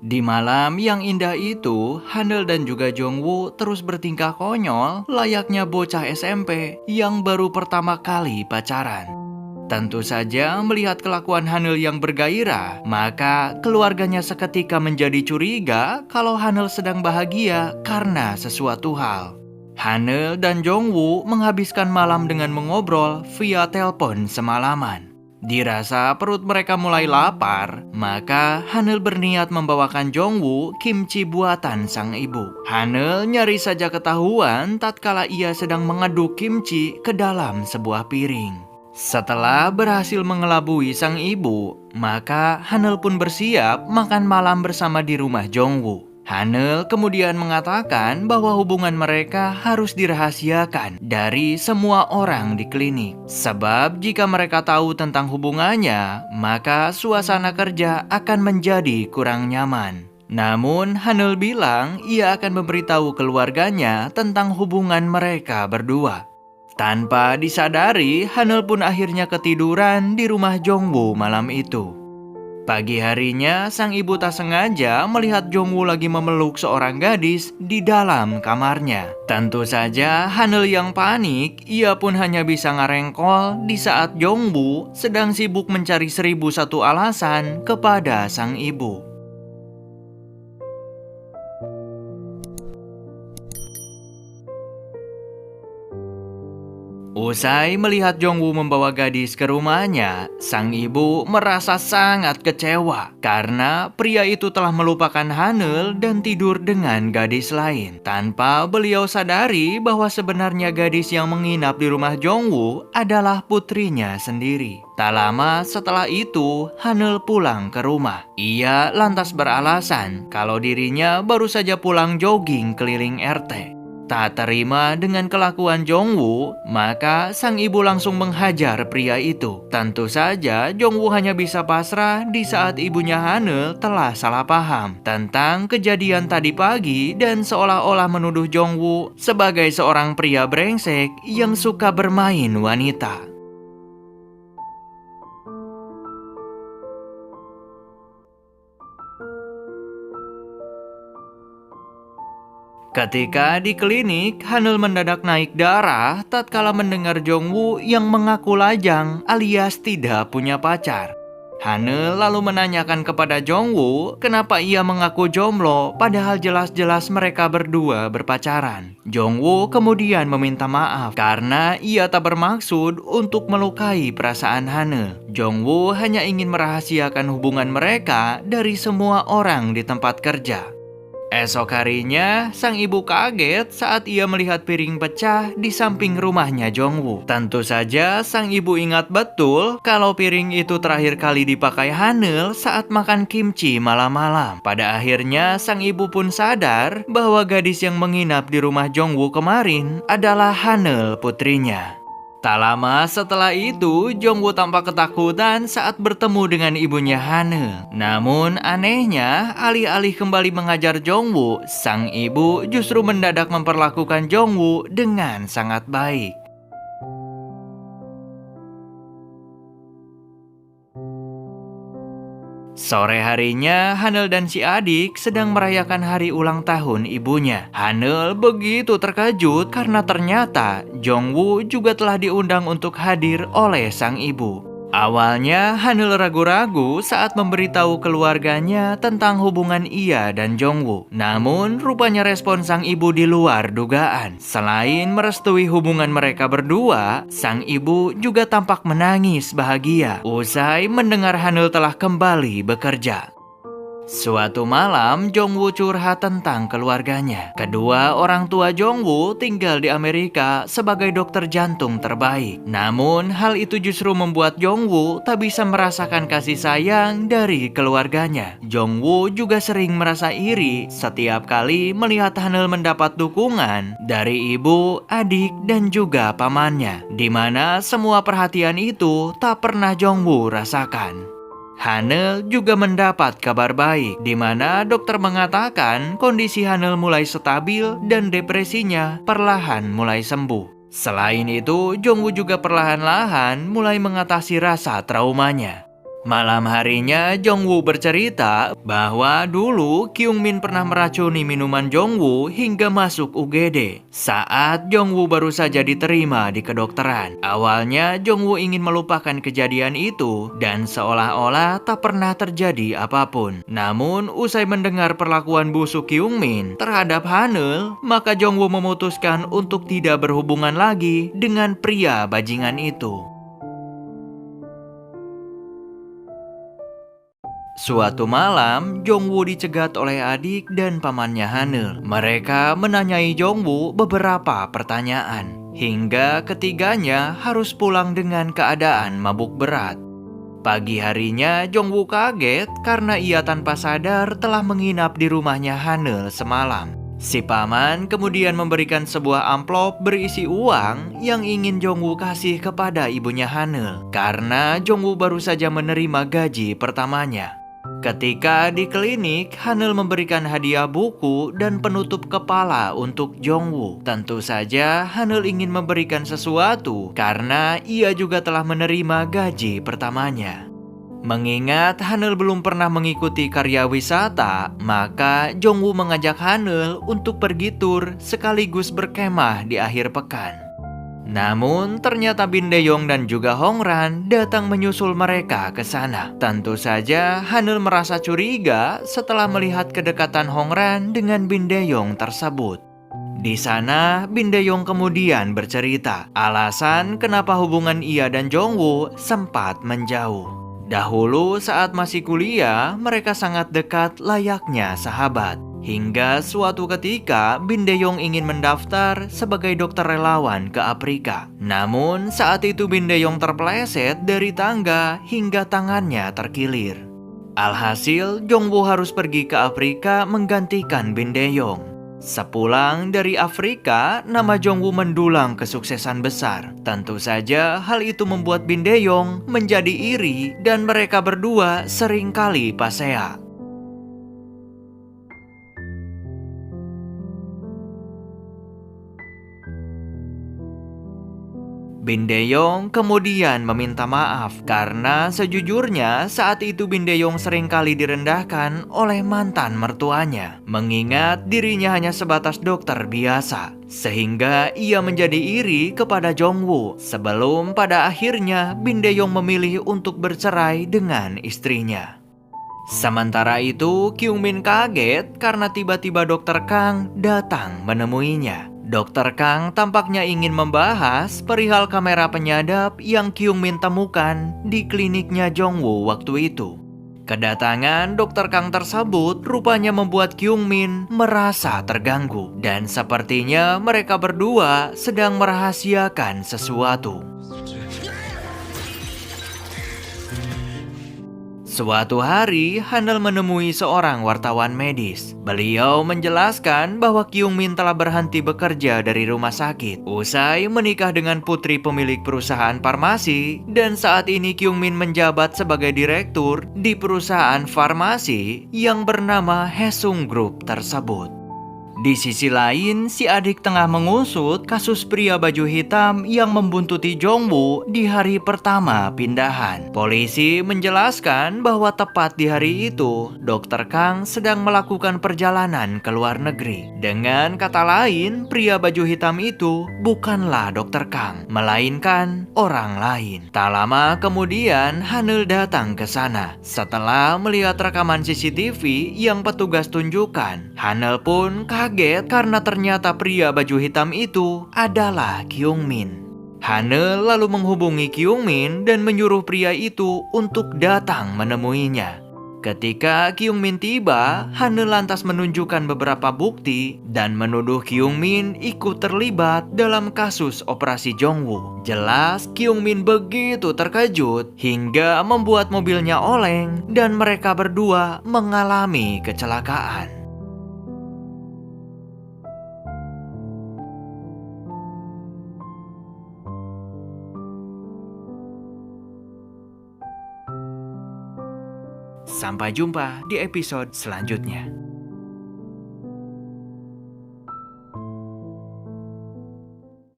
Di malam yang indah itu, Hanul dan juga Jongwoo terus bertingkah konyol layaknya bocah SMP yang baru pertama kali pacaran. Tentu saja melihat kelakuan Hanul yang bergairah, maka keluarganya seketika menjadi curiga kalau Hanul sedang bahagia karena sesuatu hal. Hanul dan Jongwoo menghabiskan malam dengan mengobrol via telepon semalaman. Dirasa perut mereka mulai lapar, maka Hanul berniat membawakan Jongwoo kimchi buatan sang ibu. Hanul nyaris saja ketahuan tatkala ia sedang mengaduk kimchi ke dalam sebuah piring. Setelah berhasil mengelabui sang ibu, maka Hanul pun bersiap makan malam bersama di rumah Jongwoo. Hanul kemudian mengatakan bahwa hubungan mereka harus dirahasiakan dari semua orang di klinik. Sebab jika mereka tahu tentang hubungannya, maka suasana kerja akan menjadi kurang nyaman. Namun Hanul bilang ia akan memberitahu keluarganya tentang hubungan mereka berdua. Tanpa disadari, Hanul pun akhirnya ketiduran di rumah Jongwoo malam itu. Pagi harinya, sang ibu tak sengaja melihat Jongwoo lagi memeluk seorang gadis di dalam kamarnya. Tentu saja Hanul yang panik, ia pun hanya bisa ngarengkol di saat Jongwoo sedang sibuk mencari 1001 alasan kepada sang ibu. Usai melihat Jongwoo membawa gadis ke rumahnya, sang ibu merasa sangat kecewa karena pria itu telah melupakan Hanul dan tidur dengan gadis lain. Tanpa beliau sadari bahwa sebenarnya gadis yang menginap di rumah Jongwoo adalah putrinya sendiri. Tak lama setelah itu, Hanul pulang ke rumah. Ia lantas beralasan kalau dirinya baru saja pulang jogging keliling RT. Tak terima dengan kelakuan Jongwoo, maka sang ibu langsung menghajar pria itu. Tentu saja Jongwoo hanya bisa pasrah di saat ibunya Hanul telah salah paham tentang kejadian tadi pagi dan seolah-olah menuduh Jongwoo sebagai seorang pria brengsek yang suka bermain wanita. Ketika di klinik, Hanul mendadak naik darah tatkala mendengar Jongwoo yang mengaku lajang alias tidak punya pacar. Hanul lalu menanyakan kepada Jongwoo kenapa ia mengaku jomblo padahal jelas-jelas mereka berdua berpacaran. Jongwoo kemudian meminta maaf karena ia tak bermaksud untuk melukai perasaan Hanul. Jongwoo hanya ingin merahasiakan hubungan mereka dari semua orang di tempat kerja. Esok harinya, sang ibu kaget saat ia melihat piring pecah di samping rumahnya Jongwoo. Tentu saja sang ibu ingat betul kalau piring itu terakhir kali dipakai Hanul saat makan kimchi malam-malam. Pada akhirnya, sang ibu pun sadar bahwa gadis yang menginap di rumah Jongwoo kemarin adalah Hanul putrinya. Tak lama setelah itu, Jongwoo tampak ketakutan saat bertemu dengan ibunya Hanul. Namun anehnya, alih-alih kembali mengajar Jongwoo, sang ibu justru mendadak memperlakukan Jongwoo dengan sangat baik. Sore harinya, Hanul dan si adik sedang merayakan hari ulang tahun ibunya. Hanul begitu terkejut karena ternyata Jongwoo juga telah diundang untuk hadir oleh sang ibu. Awalnya, Hanul ragu-ragu saat memberitahu keluarganya tentang hubungan ia dan Jongwoo. Namun, rupanya respon sang ibu di luar dugaan. Selain merestui hubungan mereka berdua, sang ibu juga tampak menangis bahagia usai mendengar Hanul telah kembali bekerja. Suatu malam, Jongwoo curhat tentang keluarganya. Kedua orang tua Jongwoo tinggal di Amerika sebagai dokter jantung terbaik. Namun, hal itu justru membuat Jongwoo tak bisa merasakan kasih sayang dari keluarganya. Jongwoo juga sering merasa iri setiap kali melihat Hanul mendapat dukungan dari ibu, adik, dan juga pamannya, di mana semua perhatian itu tak pernah Jongwoo rasakan. Hanul juga mendapat kabar baik, di mana dokter mengatakan kondisi Hanul mulai stabil dan depresinya perlahan mulai sembuh. Selain itu, Jongwoo juga perlahan-lahan mulai mengatasi rasa traumanya. Malam harinya, Jongwoo bercerita bahwa dulu Kyungmin pernah meracuni minuman Jongwoo hingga masuk UGD saat Jongwoo baru saja diterima di kedokteran. Awalnya, Jongwoo ingin melupakan kejadian itu dan seolah-olah tak pernah terjadi apapun. Namun, usai mendengar perlakuan busuk Kyungmin terhadap Haneul, maka Jongwoo memutuskan untuk tidak berhubungan lagi dengan pria bajingan itu. Suatu malam, Jongwoo dicegat oleh adik dan pamannya Haneul. Mereka menanyai Jongwoo beberapa pertanyaan, hingga ketiganya harus pulang dengan keadaan mabuk berat. Pagi harinya, Jongwoo kaget karena ia tanpa sadar telah menginap di rumahnya Haneul semalam. Si paman kemudian memberikan sebuah amplop berisi uang yang ingin Jongwoo kasih kepada ibunya Haneul, karena Jongwoo baru saja menerima gaji pertamanya. Ketika di klinik, Haneul memberikan hadiah buku dan penutup kepala untuk Jongwoo. Tentu saja Haneul ingin memberikan sesuatu karena ia juga telah menerima gaji pertamanya. Mengingat Haneul belum pernah mengikuti karya wisata, maka Jongwoo mengajak Haneul untuk pergi tur sekaligus berkemah di akhir pekan. Namun ternyata Bin Dae-yong dan juga Hong Ran datang menyusul mereka ke sana. Tentu saja Haneul merasa curiga setelah melihat kedekatan Hong Ran dengan Bin Dae-yong tersebut. Di sana, Bin Dae-yong kemudian bercerita alasan kenapa hubungan ia dan Jongwoo sempat menjauh. Dahulu saat masih kuliah, mereka sangat dekat layaknya sahabat. Hingga suatu ketika, Bin Dae-yong ingin mendaftar sebagai dokter relawan ke Afrika. Namun saat itu Bin Dae-yong terpeleset dari tangga hingga tangannya terkilir. Alhasil, Jongwoo harus pergi ke Afrika menggantikan Bin Dae-yong. Sepulang dari Afrika, nama Jongwoo mendulang kesuksesan besar. Tentu saja hal itu membuat Bin Dae-yong menjadi iri dan mereka berdua seringkali pasea. Bin Dae-yong kemudian meminta maaf karena sejujurnya saat itu Bin Dae-yong seringkali direndahkan oleh mantan mertuanya, mengingat dirinya hanya sebatas dokter biasa. Sehingga ia menjadi iri kepada Jongwoo sebelum pada akhirnya Bin Dae-yong memilih untuk bercerai dengan istrinya. Sementara itu, Kyungmin kaget karena tiba-tiba Dokter Kang datang menemuinya. Dokter Kang tampaknya ingin membahas perihal kamera penyadap yang Kyungmin temukan di kliniknya Jongwoo waktu itu. Kedatangan Dokter Kang tersebut rupanya membuat Kyungmin merasa terganggu dan sepertinya mereka berdua sedang merahasiakan sesuatu. Suatu hari, Haneul menemui seorang wartawan medis. Beliau menjelaskan bahwa Kyungmin telah berhenti bekerja dari rumah sakit usai menikah dengan putri pemilik perusahaan farmasi, dan saat ini Kyungmin menjabat sebagai direktur di perusahaan farmasi yang bernama Haesung Group tersebut. Di sisi lain, si adik tengah mengusut kasus pria baju hitam yang membuntuti Jongwoo di hari pertama pindahan. Polisi menjelaskan bahwa tepat di hari itu, Dokter Kang sedang melakukan perjalanan ke luar negeri. Dengan kata lain, pria baju hitam itu bukanlah Dokter Kang, melainkan orang lain. Tak lama kemudian, Haneul datang ke sana. Setelah melihat rekaman CCTV yang petugas tunjukkan, Haneul pun kaget karena ternyata pria baju hitam itu adalah Kyungmin. Haneul lalu menghubungi Kyungmin dan menyuruh pria itu untuk datang menemuinya. Ketika Kyungmin tiba, Haneul lantas menunjukkan beberapa bukti dan menuduh Kyungmin ikut terlibat dalam kasus operasi Jongwoo. Jelas Kyungmin begitu terkejut hingga membuat mobilnya oleng dan mereka berdua mengalami kecelakaan. Sampai jumpa di episode selanjutnya.